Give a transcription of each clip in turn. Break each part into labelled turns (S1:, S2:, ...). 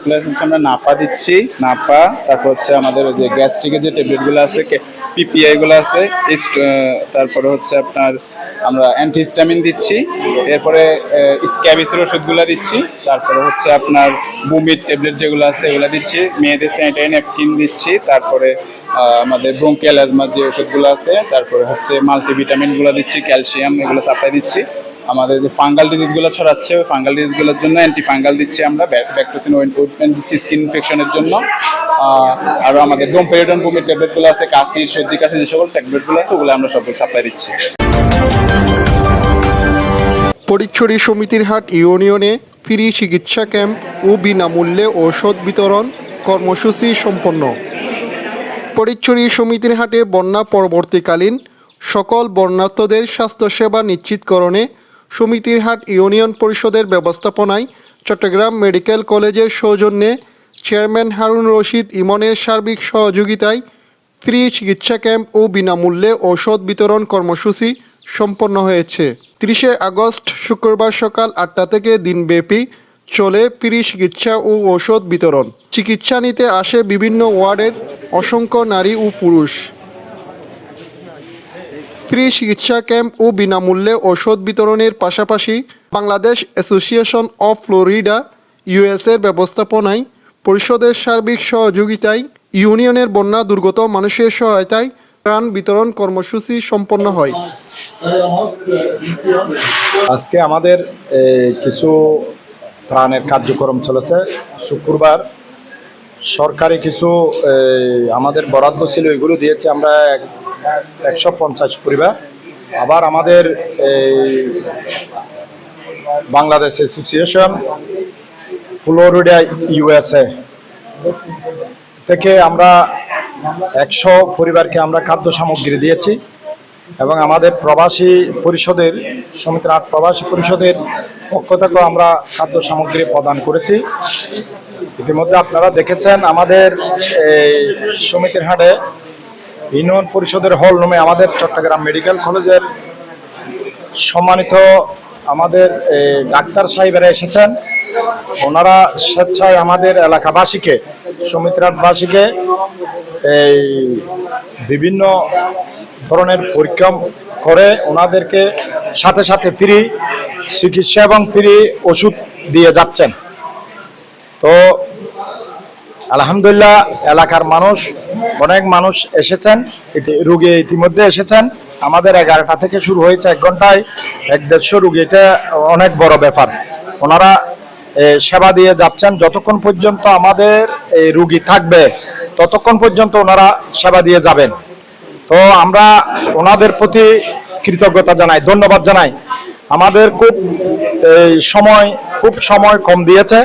S1: Plus হচ্ছে আমরা নাপা দিচ্ছি, নাপা, তারপর হচ্ছে আমাদের ওই যে গ্যাস্ট্রিকের যে ট্যাবলেটগুলো আছে, পিপিআই গুলো আছে, তারপরে হচ্ছে আপনার আমরা অ্যান্টিহিস্টামিন দিচ্ছি, এরপরে স্ক্যাবিসের ওষুধগুলো দিচ্ছি, তারপরে হচ্ছে আপনার বুমির ট্যাবলেট যেগুলো আছে এগুলো দিচ্ছি, মেয়েদের স্যানিটারি ন্যাপকিন দিচ্ছি, তারপরে আমাদের ব্রঙ্কিয়াল অ্যাজমার যে ওষুধগুলো আছে, তারপরে হচ্ছে মাল্টিভিটামিনগুলো দিচ্ছি, ক্যালসিয়াম এগুলো সাপ্লাই দিচ্ছি। আমাদের যে ফাঙ্গাল ডিজিজগুলো ছড়াচ্ছে ওই ফাঙ্গাল ডিজিজগুলোর জন্য অ্যান্টি ফাঙ্গাল দিচ্ছি, আমরা ব্যাকটোসিন ওয়েন্টমেন্ট দিচ্ছি স্কিন ইনফেকশনের জন্য। আর আমাদের ডোমপেরিডন বুমির ট্যাবলেটগুলো আছে, কাশি সর্দি কাশি যে সকল ট্যাবলেটগুলো আছে ওগুলো আমরা সব সাপ্লাই দিচ্ছি।
S2: ফটিকছড়ি সমিতির হাট ইউনিয়নে ফ্রি চিকিৎসা ক্যাম্প ও বিনামূল্যে ঔষধ বিতরণ কর্মসূচি সম্পন্ন। ফটিকছড়ি সমিতির হাটে বন্যা পরবর্তীকালীন সকল বন্যার্থদের স্বাস্থ্যসেবা নিশ্চিতকরণে সমিতির হাট ইউনিয়ন পরিষদের ব্যবস্থাপনায় চট্টগ্রাম মেডিকেল কলেজের সৌজন্যে চেয়ারম্যান হারুন রশিদ ইমনের সার্বিক সহযোগিতায় ফ্রি চিকিৎসা ক্যাম্প ও বিনামূল্যে ঔষধ বিতরণ কর্মসূচি সম্পন্ন হয়েছে। 30 আগস্ট শুক্রবার সকাল 8টা থেকে দিনব্যাপী চলে ফ্রি চিকিৎসা ও ঔষধ বিতরণ। চিকিৎসা নিতে আসে বিভিন্ন ওয়ার্ডের অসংখ্য নারী ও পুরুষ। ফ্রি চিকিৎসা ক্যাম্প ও বিনামূল্যে ঔষধ বিতরণের পাশাপাশি বাংলাদেশ অ্যাসোসিয়েশন অফ ফ্লোরিডা ইউএসএর ব্যবস্থাপনায় পরিষদের সার্বিক সহযোগিতায় ইউনিয়নের বন্যা দুর্গত মানুষের সহায়তায় ত্রাণ বিতরণ কর্মসূচি সম্পন্ন হয়।
S3: আজকে আমাদের কিছু ত্রাণের কার্যক্রম চলেছে। শুক্রবার সরকারি কিছু আমাদের বরাদ্দ ছিল, এগুলো দিয়েছি আমরা 150 পরিবার। আবার আমাদের বাংলাদেশ অ্যাসোসিয়েশন ফ্লোরিডা ইউএসএ থেকে আমরা 100 পরিবারকে আমরা খাদ্য সামগ্রী দিয়েছি এবং আমাদের প্রবাসী পরিষদের সমিতির হাট প্রবাসী পরিষদের পক্ষ থেকেও আমরা খাদ্য সামগ্রী প্রদান করেছি। ইতিমধ্যে আপনারা দেখেছেন আমাদের এই সমিতির হাটে ইউনিয়ন পরিষদের হল রুমে আমাদের চট্টগ্রাম মেডিকেল কলেজের সম্মানিত আমাদের ডাক্তার সাহেবেরা এসেছেন। ওনারা স্বেচ্ছায় আমাদের এলাকাবাসীকে সমিতির হাটবাসীকে এই বিভিন্ন ধরনের পরীক্ষা করে ওনাদেরকে সাথে সাথে ফ্রি চিকিৎসা এবং ফ্রি ওষুধ দিয়ে যাচ্ছেন। তো আলহামদুলিল্লাহ এলাকার মানুষ, অনেক মানুষ এসেছেন, রুগী ইতিমধ্যে এসেছেন। আমাদের 11টা থেকে শুরু হয়েছে, 1 ঘন্টায় 150 রুগী, এটা অনেক বড় ব্যাপার। ওনারা সেবা দিয়ে যাচ্ছেন। যতক্ষণ পর্যন্ত আমাদের এই রুগী থাকবে ততক্ষণ পর্যন্ত ওনারা সেবা দিয়ে যাবেন। তো আমরা ওনাদের প্রতি কৃতজ্ঞতা জানাই, ধন্যবাদ জানাই। আমাদের খুব সময় কম দিয়েছে,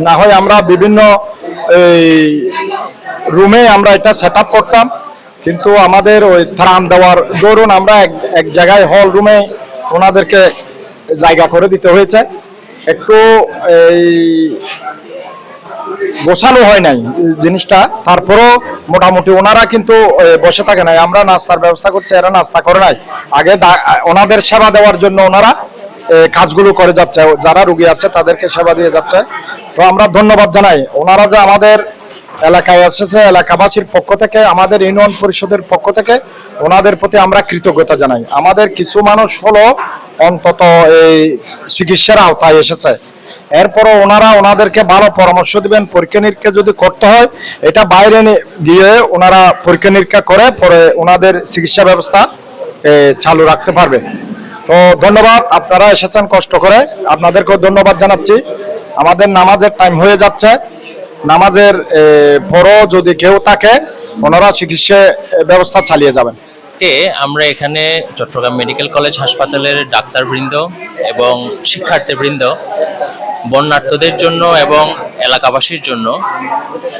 S3: না হয় আমরা বিভিন্ন রুমে আমরা এটা সেট আপ করতাম, কিন্তু আমাদের ওই ত্রাণ দেওয়ার দরুন আমরা এক জায়গায় হল রুমে ওনাদেরকে জায়গা করে দিতে হয়েছে। একটু গোছানো হয় নাই জিনিসটা, তারপরও মোটামুটি ওনারা কিন্তু বসে থাকে নাই। আমরা নাস্তার ব্যবস্থা করছি, এরা নাস্তা করে নাই। আগে ওনাদের সেবা দেওয়ার জন্য ওনারা কাজগুলো করে যাচ্ছে, যারা রুগী আছে তাদেরকে সেবা দিয়ে যাচ্ছে। তো আমরা ধন্যবাদ জানাই। ওনারা যে আমাদের এলাকায় এসেছে, এলাকাবাসীর পক্ষ থেকে, আমাদের ইউনিয়ন পরিষদের পক্ষ থেকে ওনাদের প্রতি আমরা কৃতজ্ঞতা জানাই। আমাদের কিছু মানুষ হলো অন্তত এই চিকিৎসার আওতায় এসেছে, এরপরও ওনাদেরকে ভালো পরামর্শ দিবেন। পরীক্ষা নিরীক্ষা যদি করতে হয় এটা বাইরে গিয়ে ওনারা পরীক্ষা নিরীক্ষা করে পরে ওনাদের চিকিৎসা ব্যবস্থা চালু রাখতে পারবে। তো ধন্যবাদ, আপনারা এসেছেন কষ্ট করে, আপনাদেরকেও ধন্যবাদ জানাচ্ছি। আমাদের নামাজের টাইম হয়ে যাচ্ছে, নামাজের পরও যদি কেউ থাকে ওনারা চিকিৎসা ব্যবস্থা চালিয়ে যাবেন।
S4: আমরা এখানে চট্টগ্রাম মেডিকেল কলেজ হাসপাতালের ডাক্তারবৃন্দ এবং শিক্ষার্থীবৃন্দ বন্যার্থদের জন্য এবং এলাকাবাসীর জন্য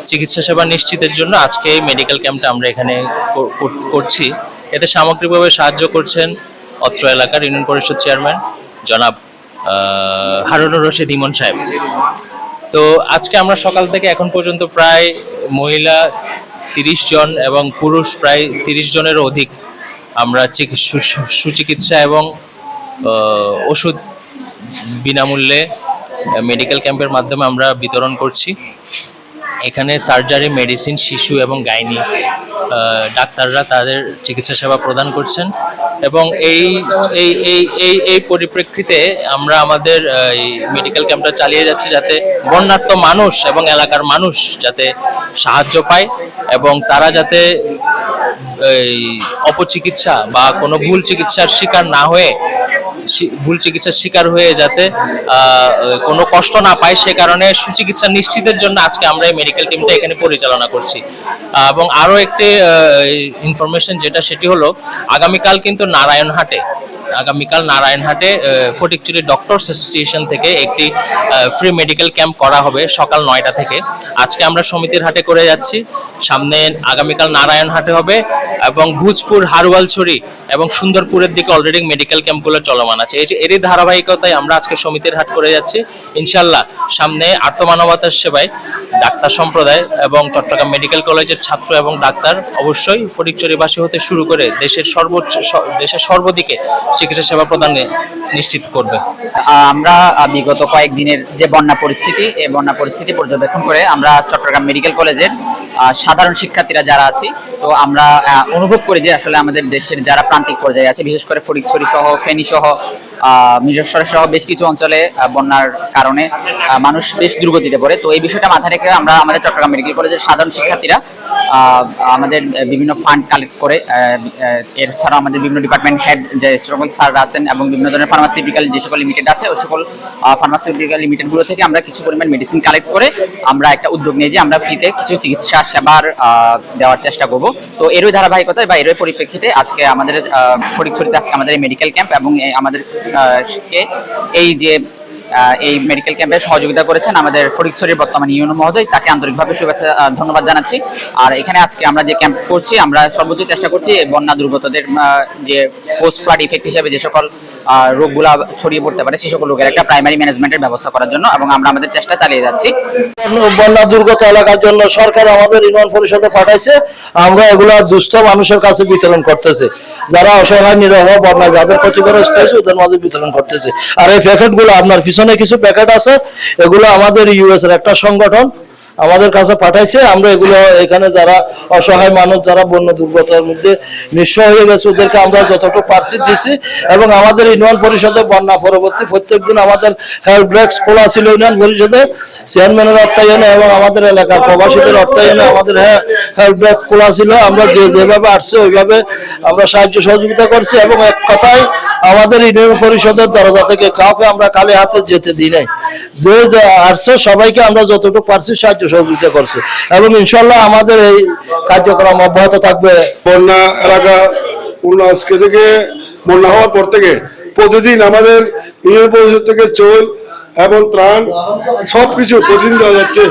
S4: চিকিৎসা সেবা নিশ্চিতের জন্য আজকে এই মেডিকেল ক্যাম্পটা আমরা এখানে করছি। এতে সামগ্রিকভাবে সাহায্য করছেন অত্র এলাকার ইউনিয়ন পরিষদ চেয়ারম্যান জনাব হারুনুর রশিদ ইমন সাহেব। তো আজকে আমরা সকাল থেকে এখন পর্যন্ত প্রায় মহিলা 30 জন এবং পুরুষ প্রায় 30 জনেরও অধিক আমরা সুচিকিৎসা এবং ওষুধ বিনামূল্যে মেডিকেল ক্যাম্পের মাধ্যমে আমরা বিতরণ করছি। এখানে সার্জারি, মেডিসিন, শিশু এবং গাইনি ডাক্তাররা তাদের চিকিৎসা সেবা প্রদান করছেন এবং এই এই এই এই এই পরিপ্রেক্ষিতে আমরা আমাদের মেডিকেল ক্যাম্পটা চালিয়ে যাচ্ছি যাতে বন্যার্ত মানুষ এবং এলাকার মানুষ যাতে সাহায্য পায় এবং তারা যাতে এই অপচিকিৎসা বা কোনো ভুল চিকিৎসার শিকার না হয়ে যাতে কোনো কষ্ট না পায়, সে কারণে সুচিকিৎসা নিশ্চিতের জন্য আজকে আমরা এই মেডিকেল টিমটা এখানে পরিচালনা করছি। এবং আরো একটি ইনফরমেশন যেটা সেটি হলো আগামীকাল কিন্তু নারায়ণহাটে ফটিকছড়ি ডক্টরস অ্যাসোসিয়েশন থেকে একটি ফ্রি মেডিকেল ক্যাম্প করা হবে সকাল 9টা থেকে। আজকে আমরা সমিতির হাটে করে যাচ্ছি, সামনে আগামীকাল নারায়ণহাটে হবে এবং ভূজপুর, হারুয়ালছড়ি এবং সুন্দরপুরের দিকে অলরেডি মেডিকেল ক্যাম্পগুলো চলমান আছে। এরই ধারাবাহিকতায় আমরা আজকে সমিতির হাট করে যাচ্ছি। ইনশাল্লাহ সামনে আর্তমানবতার সেবায় ডাক্তার সম্প্রদায় এবং চট্টগ্রাম মেডিকেল কলেজের ছাত্র এবং ডাক্তার অবশ্যই ফটিকছড়িবাসী হতে শুরু করে দেশের সর্বদিকে চিকিৎসা সেবা প্রদানে নিশ্চিত করবে।
S5: আমরা বিগত কয়েকদিনের যে বন্যা পরিস্থিতি, এই বন্যা পরিস্থিতি পর্যবেক্ষণ করে আমরা চট্টগ্রাম মেডিকেল কলেজের সাধারণ শিক্ষার্থীরা যারা আছি, তো আমরা অনুভব করি যে আসলে আমাদের দেশের যারা প্রান্তিক পর্যায়ে আছে, বিশেষ করে ফটিকছড়ি সহ, ফেনী সহ, মিরসরাই সহ বেশ কিছু অঞ্চলে বন্যার কারণে মানুষ বেশ দুর্গতিতে পড়ে। তো এই বিষয়টা মাথায় রেখে আমরা আমাদের চট্টগ্রাম মেডিকেল কলেজের সাধারণ শিক্ষার্থীরা আমাদের বিভিন্ন ফান্ড কালেক্ট করে, এছাড়াও আমাদের বিভিন্ন ডিপার্টমেন্ট হেড যে সকল স্যাররা আছেন এবং বিভিন্ন ধরনের ফার্মাসিউটিক্যাল যে সকল লিমিটেড আছে, ওই সকল ফার্মাসিউটিক্যাল লিমিটেডগুলো থেকে আমরা কিছু পরিমাণ মেডিসিন কালেক্ট করে আমরা একটা উদ্যোগ নিয়ে যে আমরা ফ্রিতে কিছু চিকিৎসা সেবার দেওয়ার চেষ্টা করব। তো এরই ধারাবাহিকতায় বা এরই পরিপ্রেক্ষিতে আজকে আমাদের ফটিকছড়িতে আজকে আমাদের এই মেডিকেল ক্যাম্প এবং আমাদের এই মেডিকেল ক্যাম্পে সহযোগিতা করেছেন আমাদের ফটিকছড়ির বর্তমান ইউনো মহোদয়, তাকে আন্তরিকভাবে শুভেচ্ছা ধন্যবাদ জানাচ্ছি। আর এখানে আজকে আমরা যে ক্যাম্প করছি, আমরা সর্বোচ্চ চেষ্টা করছি বন্যা দুর্গতদের যে পোস্ট ফ্লাড ইফেক্ট হিসেবে যে সকল রোগগুলা ছড়িয়ে পড়তে পারে সেই সকল রোগের একটা প্রাইমারি ম্যানেজমেন্টের ব্যবস্থা করার জন্য, এবং আমরা আমাদের চেষ্টা চালিয়ে যাচ্ছি।
S3: বন্যা দুর্গত এলাকার জন্য সরকার আমাদের ইউনিয়ন পরিষদে পাঠাইছে, আমরা এগুলা দুস্থ মানুষের কাছে বিতরণ করতেছে, যারা অসহায় নিরহ বন্যা যাদের ক্ষতিগ্রস্ত হয়েছে ওদের মাঝে বিতরণ করতেছে। আর এই প্যাকেটগুলো আপনার পিছনে কিছু প্যাকেট আছে, এগুলো আমাদের ইউএস এর একটা সংগঠন আমাদের কাছে পাঠাইছে। আমরা এগুলো এখানে যারা অসহায় মানুষ, যারা বন্যা দুর্গতার মধ্যে নিঃস্ব হয়ে গেছে, ওদেরকে আমরা যতটুকু পারছি দিছি। এবং আমাদের ইউনিয়ন পরিষদে বন্যা পরবর্তী প্রত্যেকদিন আমাদের হেল্প ডেস্ক খোলা ছিল ইউনিয়ন পরিষদে, চেয়ারম্যানের অর্থায়নে এবং আমাদের এলাকার প্রবাসীদের অর্থায়নে আমাদের হেল্প ডেস্ক খোলা ছিল। আমরা যেভাবে আসছে ওইভাবে আমরা সাহায্য সহযোগিতা করছি, এবং এক কথায় আমাদের ইউনিয়ন পরিষদের দরজা থেকে কাউকে আমরা খালি হাতে যেতে দিই নাই। যে আসছে সবাইকে আমরা যতটুকু পারছি সাহায্য সহযোগিতা করছে, এবং ইনশাল্লাহ আমাদের এই কার্যক্রম অব্যাহত থাকবে।
S6: বন্যা এলাকা আজকে থেকে বন্যা হওয়ার পর থেকে প্রতিদিন আমাদের ইউনিয়ন পরিষদ থেকে চোল এবং ত্রাণ সবকিছু প্রতিদিন দেওয়া যাচ্ছে।